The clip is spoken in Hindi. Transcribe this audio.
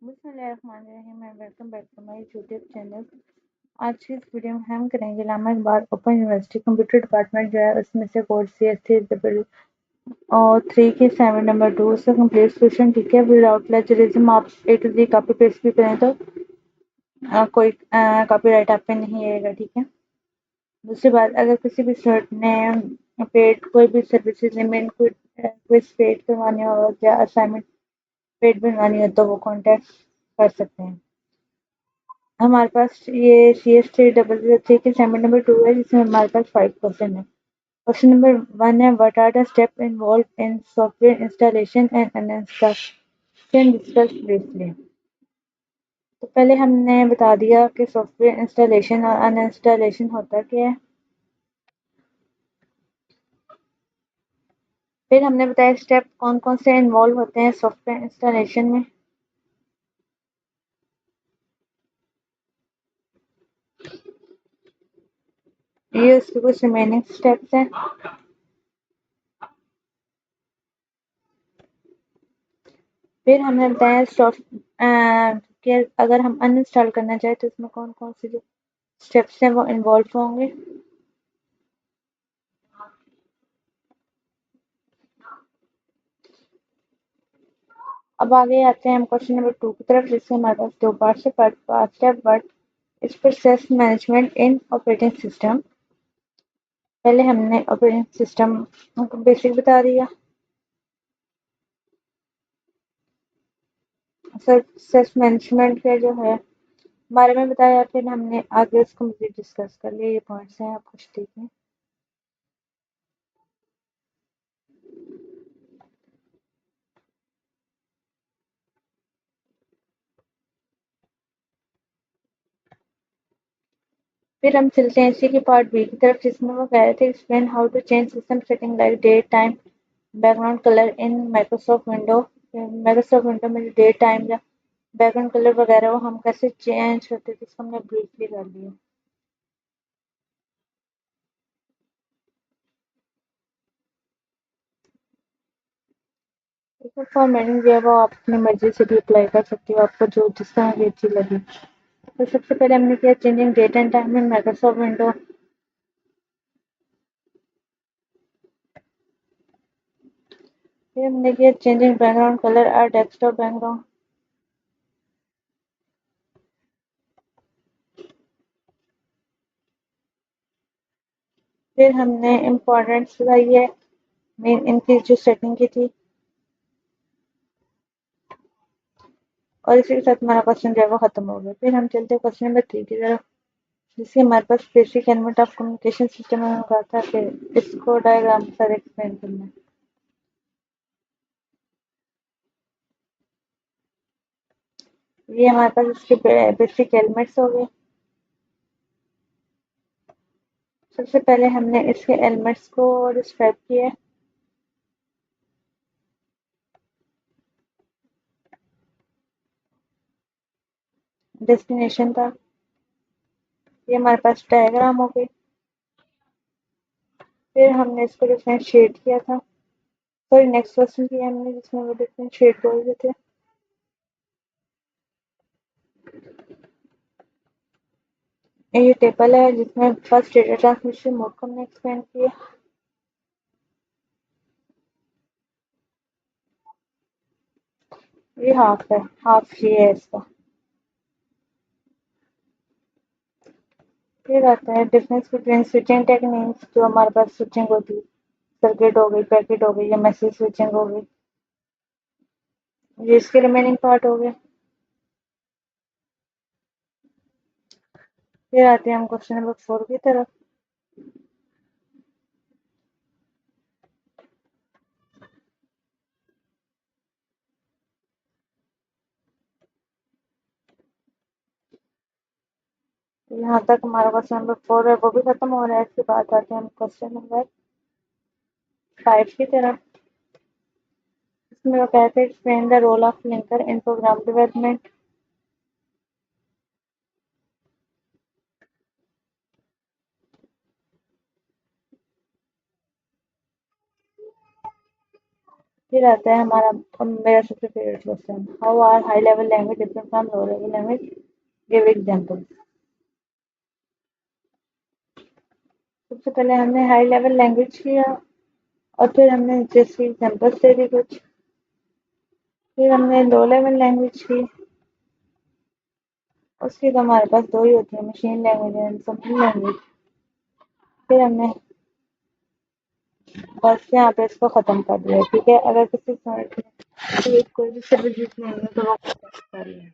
बिस्मिल्लाहिर्रहमानिर्रहीम and welcome back to my YouTube channel. आज की इस वीडियो में हम करेंगे Allama Iqbal Open University computer department जो है उसमें से कोर्स CS3 और 3 की असाइनमेंट नंबर 2 उसका कंप्लीट सोल्यूशन। ठीक है, विदाउट प्लेजरिज्म आप A to Z copy paste भी करें तो कोई कॉपीराइट आप पे नहीं आएगा। ठीक है, दूसरी बात, अगर किसी भी स्टूडेंट ने पेड कोई भी सर्विसेज में क्विज पेड करवाने हो या असाइनमेंट पेड बनवानी हो तो वो कॉन्टेक्ट कर सकते हैं। हमारे पास ये CS3 के असाइनमेंट नंबर 2 है जिसमें हमारे पास 5 क्वेश्चन है। क्वेश्चन नंबर 1 है, what are the step involve in software installation and uninstallation, discuss briefly. तो पहले हमने बता दिया कि सॉफ्टवेयर इंस्टॉलेशन और अनइंस्टॉलेशन होता क्या है। फिर हमने बताया स्टेप कौन कौन से इन्वॉल्व होते हैं सॉफ्टवेयर इंस्टॉलेशन में। ये उसके कुछ रिमेनिंग स्टेप्स हैं। फिर हमने बताया कि अगर हम अनइंस्टॉल करना चाहें तो इसमें कौन कौन से जो स्टेप्स हैं वो इन्वॉल्व होंगे। अब आगे आते हैं हम क्वेश्चन नंबर 2 की तरफ, जिससे हमारे पास 2 पार्ट्स है। फर्स्ट है, what is process management in operating system. पहले हमने ऑपरेटिंग सिस्टम को बेसिक बता दिया, प्रोसेस मैनेजमेंट के जो है बारे में बताया। फिर हमने आगे उसको डिस्कस कर लिया। ये पॉइंट्स हैं, आप कुछ देखें। फिर हम चलते हैं इसी के पार्ट बी की तरफ, जिसमें वो कह रहे थे explain how to change system setting like date time background colour in Microsoft window. Microsoft window में डेट टाइम या बैकग्राउंड कलर वगैरह वो हम कैसे चेंज करते थे, इसको हमने ब्रीफली कर लिया। इसमें फॉर्मेटिंग जो है वो आप अपनी मर्जी से भी अप्लाई कर सकते हो, आपको जो जिस तरह की अच्छी लगे। तो सबसे पहले हमने किया changing date and time in Microsoft window. फिर हमने किया चेंजिंग बैकग्राउंड कलर और डेस्कटॉप बैकग्राउंड। फिर हमने इम्पोर्टेंट्स बताई है मेन इनकी जो सेटिंग की थी, और इसी के साथ हमारा क्वेश्चन जो है वो खत्म हो गया। फिर हम चलते हैं क्वेश्चन नंबर 3 की तरफ, जिससे हमारे पास basic element of communication system में होगा था कि इसको डायग्राम के साथ एक्सप्लेन करना है। ये हमारे पास इसके बेसिक एलिमेंट्स हो गए। सबसे पहले हमने इसके एलिमेंट्स को डिस्क्राइब किया। डेस्टिनेशन था, ये हमारे पास डायग्राम हो गई। फिर हमने इसको डिफरेंशिएट किया था, सॉरी नेक्स्ट क्वेश्चन किया हमने जिसमें वो डिफरेंशिएट बोल रहे थे। ये टेबल है जिसमें फर्स्ट डेटा ट्रांसमिशन मोड को हमने एक्सप्लेन किया। ये हाफ है, हाफ ये है इसका। फिर आता है डिफरेंस बिटवीन स्विचिंग टेक्निक्स, जो हमारे पास स्विचिंग होती है, सर्किट हो गई, पैकेट हो गई या मैसेज स्विचिंग हो गई। ये इसके रिमेनिंग पार्ट हो गए। फिर आते हैं हम क्वेश्चन नंबर 4 की तरफ। तो यहाँ तक हमारा क्वेश्चन नंबर 4 है वो भी खत्म हो रहा है। इसके बाद आते हैं हम क्वेश्चन नंबर 5 की तरफ। इसमें वो कहते हैं explain the role of linker in program development. फिर आता है हमारा मेरा सबसे favourite question, how are high level language different from low level language, give example. सबसे पहले हमने हाई लेवल लैंग्वेज किया और फिर हमने जैसे एग्जांपल्स दे दी कुछ, फिर हमने लो लेवल लैंग्वेज की। उसकी तो हमारे पास दो ही होती है, machine language and something language. फिर हमने बस यहाँ पे इसको खत्म कर दिया। ठीक है, अगर किसी स्टूडेंट ने कोई भी सब्जेक्ट नहीं है तो वो कर ले।